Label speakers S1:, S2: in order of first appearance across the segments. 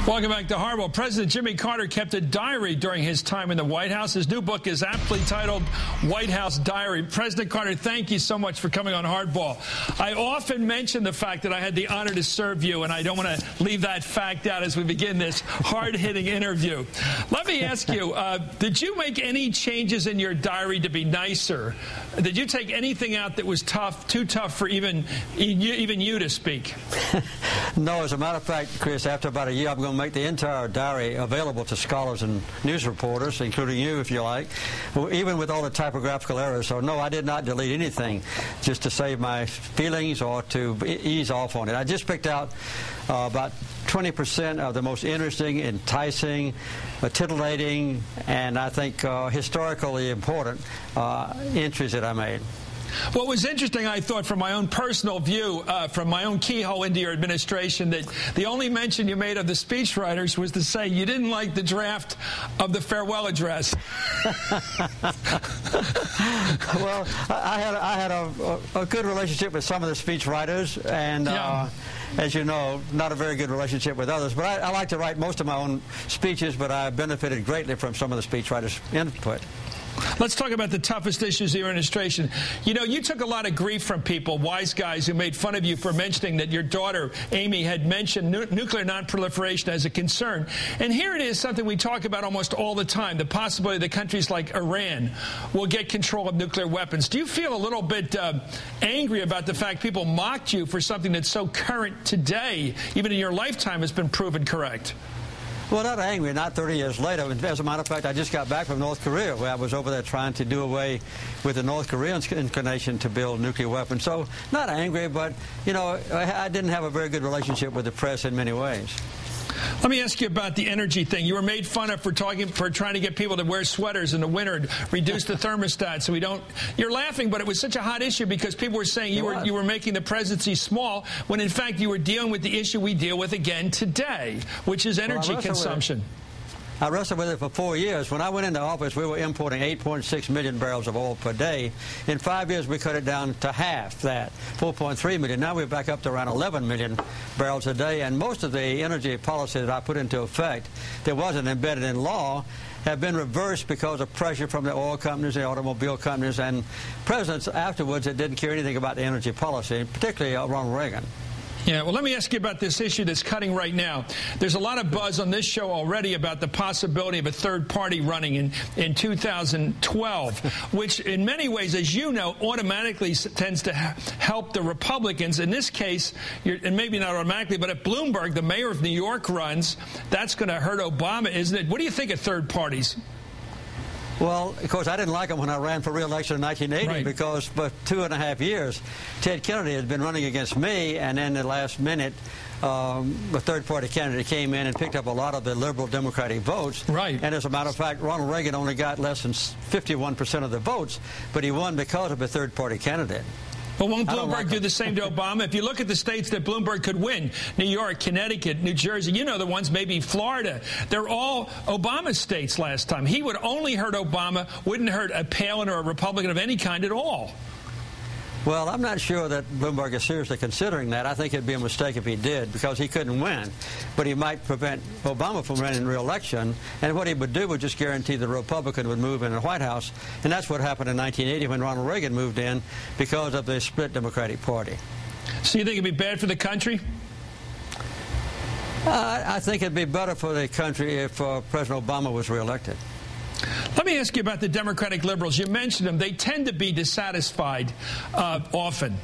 S1: Welcome back to Hardball. President Jimmy Carter kept a diary during his time in the White House. His new book is aptly titled White House Diary. President Carter, thank you so much for coming on Hardball. I often mention the fact that I had the honor to serve you, and I don't want to leave that fact out as we begin this hard-hitting interview. Let me ask you, did you make any changes in your diary to be nicer? Did you take anything out that was tough, too tough for even you to speak?
S2: No, as a matter of fact, Chris, after about a year, I'm going to make the entire diary available to scholars and news reporters, including you, if you like, even with all the typographical errors. So, no, I did not delete anything just to save my feelings or to ease off on it. I just picked out about 20% of the most interesting, enticing, titillating, and I think historically important entries that I made.
S1: What was interesting, I thought, from my own personal view, from my own keyhole into your administration, that the only mention you made of the speechwriters was to say you didn't like the draft of the farewell address.
S2: Well, I had a good relationship with some of the speechwriters, and as you know, not a very good relationship with others. But I like to write most of my own speeches, but I benefited greatly from some of the speechwriters' input.
S1: Let's talk about the toughest issues of your administration. You know, you took a lot of grief from people, wise guys, who made fun of you for mentioning that your daughter, Amy, had mentioned nuclear nonproliferation as a concern. And here it is, something we talk about almost all the time, the possibility that countries like Iran will get control of nuclear weapons. Do you feel a little bit angry about the fact people mocked you for something that's so current today, even in your lifetime, has been proven correct?
S2: Well, not angry, not 30 years later. As a matter of fact, I just got back from North Korea, where I was over there trying to do away with the North Koreans' inclination to build nuclear weapons. So, not angry, but, you know, I didn't have a very good relationship with the press in many ways.
S1: Let me ask you about the energy thing. You were made fun of for trying to get people to wear sweaters in the winter and reduce the thermostat so we don't. You're laughing, but it was such a hot issue because people were saying you were making the presidency small when in fact you were dealing with the issue we deal with again today, which is energy consumption.
S2: I wrestled with it for 4 years. When I went into office, we were importing 8.6 million barrels of oil per day. In 5 years, we cut it down to half that, 4.3 million. Now we're back up to around 11 million barrels a day. And most of the energy policy that I put into effect that wasn't embedded in law have been reversed because of pressure from the oil companies, the automobile companies, and presidents afterwards that didn't care anything about the energy policy, particularly Ronald Reagan.
S1: Yeah, well, let me ask you about this issue that's cutting right now. There's a lot of buzz on this show already about the possibility of a third party running in 2012, which in many ways, as you know, automatically tends to help the Republicans. In this case, and maybe not automatically, but if Bloomberg, the mayor of New York, runs, that's going to hurt Obama, isn't it? What do you think of third parties?
S2: Well, of course, I didn't like him when I ran for re-election in 1980 because for 2.5 years, Ted Kennedy had been running against me, and then the last minute, a third-party candidate came in and picked up a lot of the liberal Democratic votes.
S1: Right.
S2: And as a matter of fact, Ronald Reagan only got less than 51% of the votes, but he won because of a third-party candidate.
S1: Well, won't Bloomberg do the same to Obama? If you look at the states that Bloomberg could win, New York, Connecticut, New Jersey, you know the ones, maybe Florida, they're all Obama states last time. He would only hurt Obama, wouldn't hurt a Palin or a Republican of any kind at all.
S2: Well, I'm not sure that Bloomberg is seriously considering that. I think it'd be a mistake if he did, because he couldn't win. But he might prevent Obama from running re-election, and what he would do would just guarantee the Republican would move in the White House, and that's what happened in 1980 when Ronald Reagan moved in because of the split Democratic Party.
S1: So you think it'd be bad for the country?
S2: I think it'd be better for the country if President Obama was re-elected.
S1: Let me ask you about the Democratic liberals. You mentioned them. They tend to be dissatisfied often.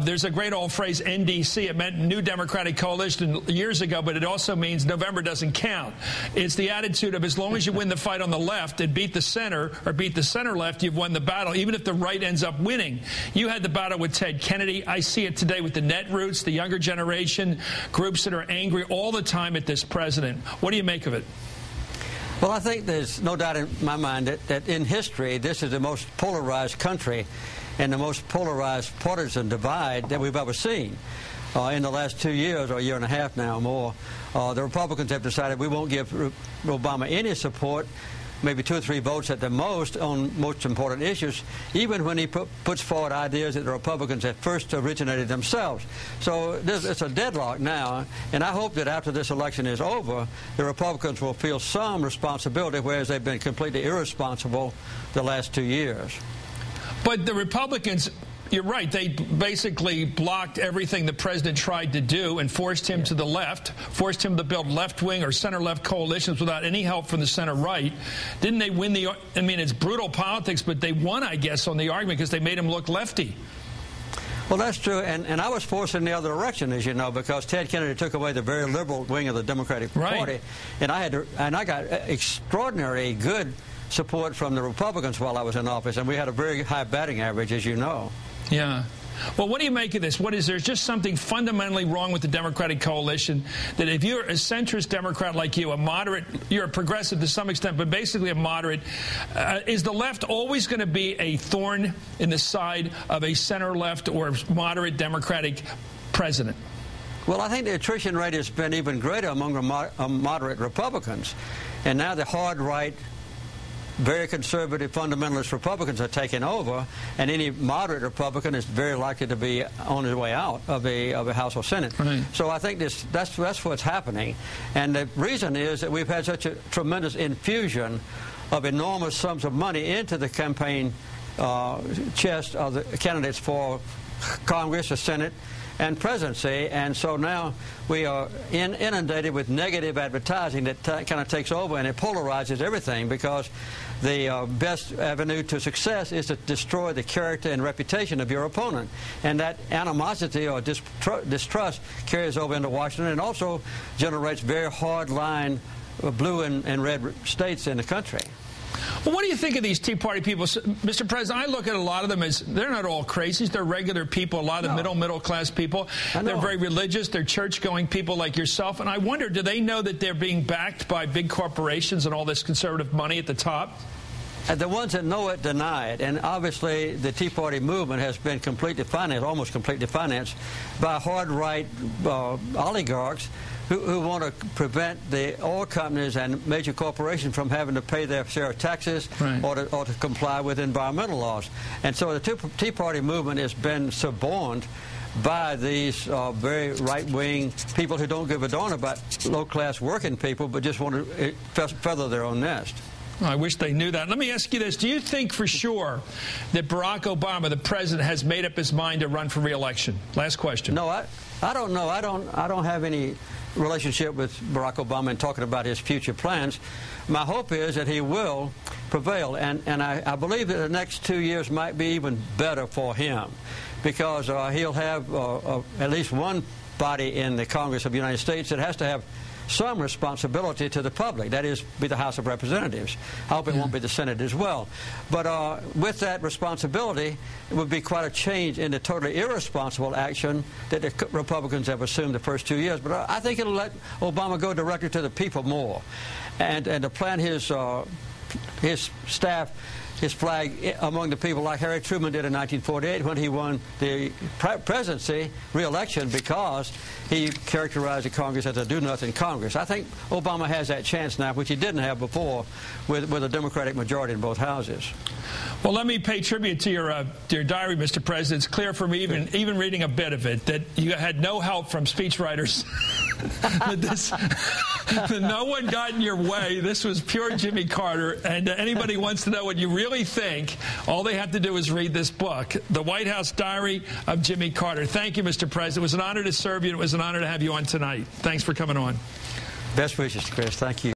S1: There's a great old phrase, NDC. It meant New Democratic Coalition years ago, but it also means November doesn't count. It's the attitude of as long as you win the fight on the left and beat the center or beat the center left, you've won the battle, even if the right ends up winning. You had the battle with Ted Kennedy. I see it today with the netroots, the younger generation, groups that are angry all the time at this president. What do you make of it?
S2: Well, I think there's no doubt in my mind that in history, this is the most polarized country and the most polarized partisan divide that we've ever seen. In the last 2 years, or a year and a half now or more, the Republicans have decided we won't give Obama any support. maybe 2 or 3 votes at the most on most important issues, even when he puts forward ideas that the Republicans at first originated themselves. So it's a deadlock now, and I hope that after this election is over, the Republicans will feel some responsibility, whereas they've been completely irresponsible the last 2 years.
S1: But the Republicans, you're right, they basically blocked everything the president tried to do and forced him to the left, forced him to build left-wing or center-left coalitions without any help from the center-right. Didn't they win the, I mean, it's brutal politics, but they won, I guess, on the argument because they made him look lefty.
S2: Well, that's true, and I was forced in the other direction, as you know, because Ted Kennedy took away the very liberal wing of the Democratic Party, and I got extraordinary good support from the Republicans while I was in office, and we had a very high batting average, as you know.
S1: Yeah. Well, what do you make of this? There's just something fundamentally wrong with the Democratic coalition, that if you're a centrist Democrat like you, a moderate, you're a progressive to some extent, but basically a moderate, is the left always going to be a thorn in the side of a center-left or moderate Democratic president?
S2: Well, I think the attrition rate has been even greater among moderate Republicans, and now the hard right, very conservative fundamentalist Republicans are taking over, and any moderate Republican is very likely to be on his way out of the House or Senate. Right. So I think that's what's happening, and the reason is that we've had such a tremendous infusion of enormous sums of money into the campaign chest of the candidates for Congress, the Senate, and presidency, and so now we are inundated with negative advertising that kind of takes over, and it polarizes everything, because the best avenue to success is to destroy the character and reputation of your opponent, and that animosity or distrust carries over into Washington and also generates very hard-line blue and red states in the country.
S1: Well, what do you think of these Tea Party people? Mr. President, I look at a lot of them as, they're not all crazies. They're regular people, a lot of middle-class people. They're very religious. They're church-going people like yourself. And I wonder, do they know that they're being backed by big corporations and all this conservative money at the top?
S2: The ones that know it deny it, and obviously the Tea Party movement has been completely financed, almost completely financed, by hard-right oligarchs who want to prevent the oil companies and major corporations from having to pay their share of taxes, right, or to comply with environmental laws. And so the Tea Party movement has been suborned by these very right-wing people who don't give a darn about low-class working people, but just want to feather their own nest.
S1: I wish they knew that. Let me ask you this. Do you think for sure that Barack Obama, the president, has made up his mind to run for re-election? Last question.
S2: No, I don't know. I don't have any relationship with Barack Obama and talking about his future plans. My hope is that he will prevail, and I believe that the next 2 years might be even better for him, because he'll have at least one body in the Congress of the United States that has to have some responsibility to the public. That is, be the House of Representatives. I hope it won't be the Senate as well. But with that responsibility, it would be quite a change in the totally irresponsible action that the Republicans have assumed the first 2 years. But I think it'll let Obama go directly to the people more, and to plant his staff, his flag among the people, like Harry Truman did in 1948 when he won the presidency, re-election, because he characterized the Congress as a do-nothing Congress. I think Obama has that chance now, which he didn't have before, with a Democratic majority in both houses.
S1: Well, let me pay tribute to your diary, Mr. President. It's clear from even reading a bit of it that you had no help from speechwriters. that no one got in your way. This was pure Jimmy Carter. And anybody wants to know what you really think, all they have to do is read this book, The White House Diary of Jimmy Carter. Thank you, Mr. President. It was an honor to serve you. It was an honor to have you on tonight. Thanks for coming on.
S2: Best wishes, Chris. Thank you.